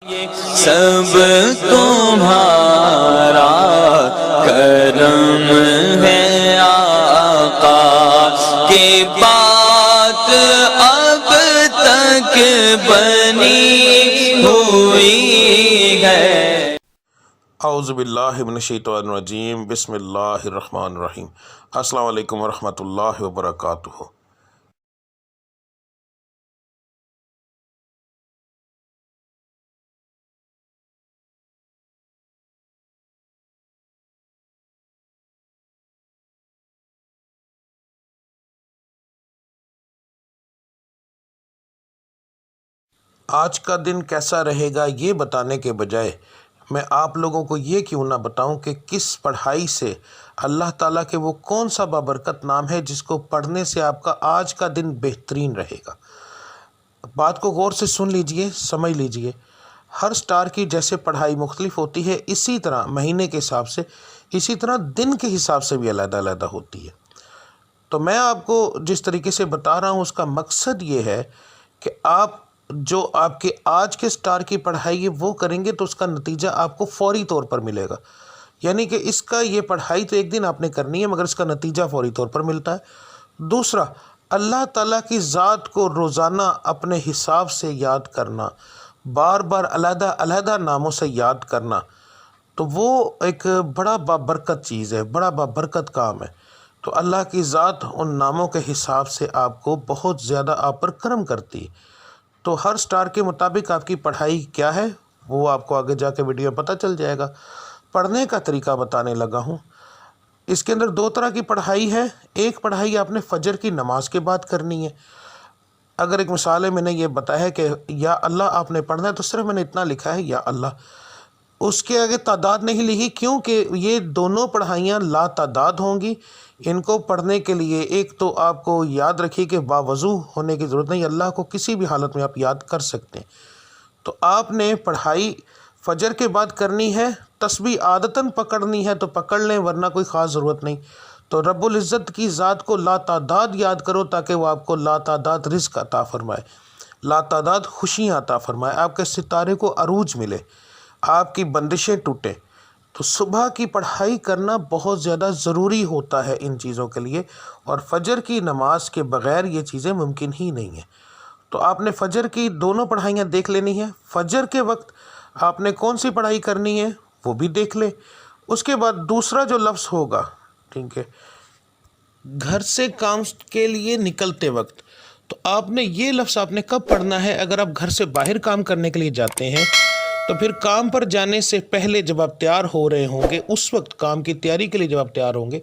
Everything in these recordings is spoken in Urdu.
سب تمہارا کرم ہے آقا کی بات اب تک بنی ہوئی ہے۔ اعوذ باللہ من الشیطان الرجیم، بسم اللہ الرحمن الرحیم۔ السلام علیکم ورحمۃ اللہ وبرکاتہ۔ آج کا دن کیسا رہے گا یہ بتانے کے بجائے میں آپ لوگوں کو یہ کیوں نہ بتاؤں کہ کس پڑھائی سے اللہ تعالیٰ کے وہ کون سا بابرکت نام ہے جس کو پڑھنے سے آپ کا آج کا دن بہترین رہے گا۔ بات کو غور سے سن لیجئے، سمجھ لیجئے۔ ہر سٹار کی جیسے پڑھائی مختلف ہوتی ہے، اسی طرح مہینے کے حساب سے، اسی طرح دن کے حساب سے بھی علیحدہ علیحدہ ہوتی ہے۔ تو میں آپ کو جس طریقے سے بتا رہا ہوں اس کا مقصد یہ ہے کہ آپ جو آپ کے آج کے سٹار کی پڑھائی ہے وہ کریں گے تو اس کا نتیجہ آپ کو فوری طور پر ملے گا۔ یعنی کہ اس کا یہ پڑھائی تو ایک دن آپ نے کرنی ہے مگر اس کا نتیجہ فوری طور پر ملتا ہے۔ دوسرا، اللہ تعالیٰ کی ذات کو روزانہ اپنے حساب سے یاد کرنا، بار بار علیحدہ علیحدہ ناموں سے یاد کرنا، تو وہ ایک بڑا بابرکت چیز ہے، بڑا بابرکت کام ہے۔ تو اللہ کی ذات ان ناموں کے حساب سے آپ کو بہت زیادہ آپ پر کرم کرتی ہے۔ تو ہر سٹار کے مطابق آپ کی پڑھائی کیا ہے وہ آپ کو آگے جا کے ویڈیو میں پتہ چل جائے گا۔ پڑھنے کا طریقہ بتانے لگا ہوں۔ اس کے اندر دو طرح کی پڑھائی ہے۔ ایک پڑھائی آپ نے فجر کی نماز کے بعد کرنی ہے۔ اگر ایک مثال ہے، میں نے یہ بتایا ہے کہ یا اللہ آپ نے پڑھنا ہے تو صرف میں نے اتنا لکھا ہے یا اللہ، اس کے آگے تعداد نہیں لکھی، کیونکہ یہ دونوں پڑھائیاں لا تعداد ہوں گی۔ ان کو پڑھنے کے لیے ایک تو آپ کو یاد رکھیے کہ باوضو ہونے کی ضرورت نہیں، اللہ کو کسی بھی حالت میں آپ یاد کر سکتے ہیں۔ تو آپ نے پڑھائی فجر کے بعد کرنی ہے، تسبیح عادتاً پکڑنی ہے تو پکڑ لیں ورنہ کوئی خاص ضرورت نہیں۔ تو رب العزت کی ذات کو لا تعداد یاد کرو تاکہ وہ آپ کو لا تعداد رزق عطا فرمائے، لا تعداد خوشیاں عطا فرمائے، آپ کے ستارے کو عروج ملے، آپ کی بندشیں ٹوٹیں۔ تو صبح کی پڑھائی کرنا بہت زیادہ ضروری ہوتا ہے ان چیزوں کے لیے، اور فجر کی نماز کے بغیر یہ چیزیں ممکن ہی نہیں ہیں۔ تو آپ نے فجر کی دونوں پڑھائیاں دیکھ لینی ہیں۔ فجر کے وقت آپ نے کون سی پڑھائی کرنی ہے وہ بھی دیکھ لیں۔ اس کے بعد دوسرا جو لفظ ہوگا، ٹھیک ہے، گھر سے کام کے لیے نکلتے وقت، تو آپ نے یہ لفظ آپ نے کب پڑھنا ہے؟ اگر آپ گھر سے باہر کام کرنے کے لیے جاتے ہیں تو پھر کام پر جانے سے پہلے جب آپ تیار ہو رہے ہوں گے، اس وقت کام کی تیاری کے لیے جب آپ تیار ہوں گے،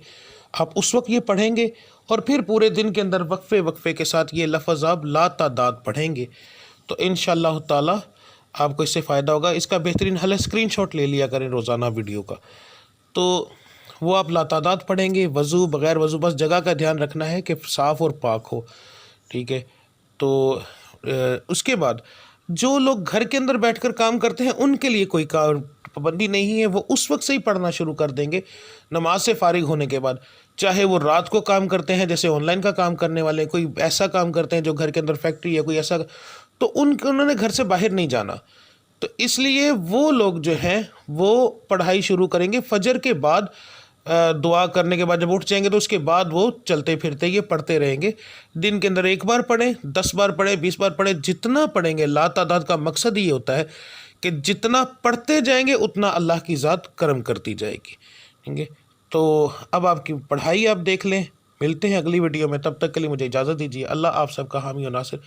آپ اس وقت یہ پڑھیں گے، اور پھر پورے دن کے اندر وقفے وقفے کے ساتھ یہ لفظ آپ لا تعداد پڑھیں گے۔ تو انشاءاللہ تعالی آپ کو اس سے فائدہ ہوگا۔ اس کا بہترین حل ہے اسکرین شاٹ لے لیا کریں روزانہ ویڈیو کا، تو وہ آپ لا تعداد پڑھیں گے، وضو بغیر وضو، بس جگہ کا دھیان رکھنا ہے کہ صاف اور پاک ہو، ٹھیک ہے۔ تو اس کے بعد جو لوگ گھر کے اندر بیٹھ کر کام کرتے ہیں ان کے لیے کوئی پابندی نہیں ہے، وہ اس وقت سے ہی پڑھنا شروع کر دیں گے نماز سے فارغ ہونے کے بعد، چاہے وہ رات کو کام کرتے ہیں جیسے آن لائن کا کام کرنے والے، کوئی ایسا کام کرتے ہیں جو گھر کے اندر فیکٹری ہے کوئی ایسا، تو انہوں نے گھر سے باہر نہیں جانا، تو اس لیے وہ لوگ جو ہیں وہ پڑھائی شروع کریں گے فجر کے بعد۔ دعا کرنے کے بعد جب اٹھ جائیں گے تو اس کے بعد وہ چلتے پھرتے یہ پڑھتے رہیں گے۔ دن کے اندر 1 بار پڑھیں، 10 بار پڑھیں، 20 بار پڑھیں، جتنا پڑھیں گے۔ لا تعداد کا مقصد یہ ہوتا ہے کہ جتنا پڑھتے جائیں گے اتنا اللہ کی ذات کرم کرتی جائے گی، ٹھیک ہے۔ تو اب آپ کی پڑھائی آپ دیکھ لیں۔ ملتے ہیں اگلی ویڈیو میں، تب تک کے لیے مجھے اجازت دیجیے۔ اللہ آپ سب کا حامی و ناصر۔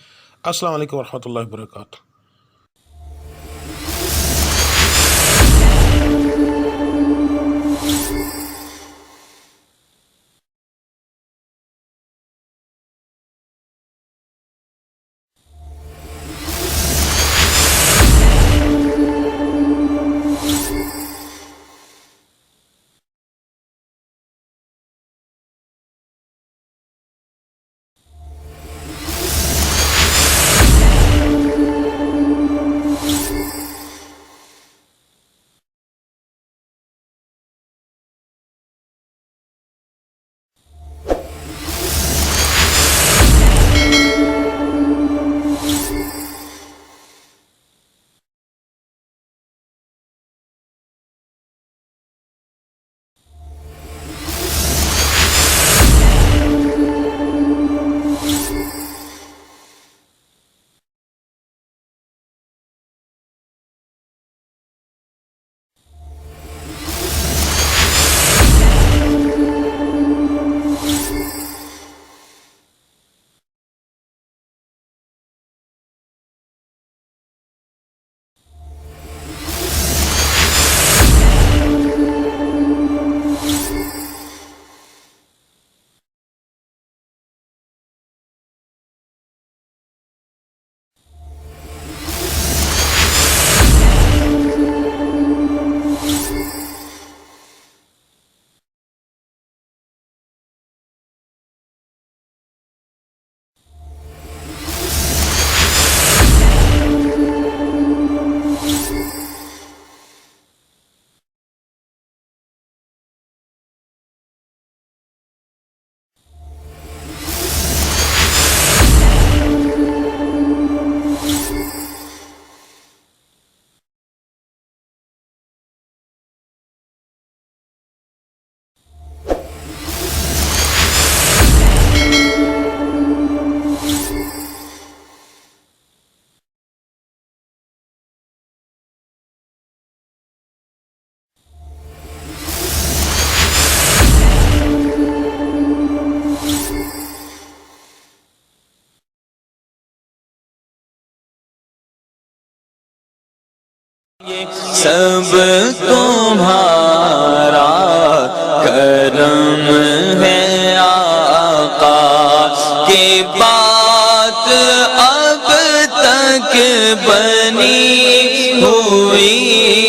السلام علیکم ورحمۃ اللہ وبرکاتہ۔ سب تمہارا کرم ہے آقا، کہ بات اب تک بنی ہوئی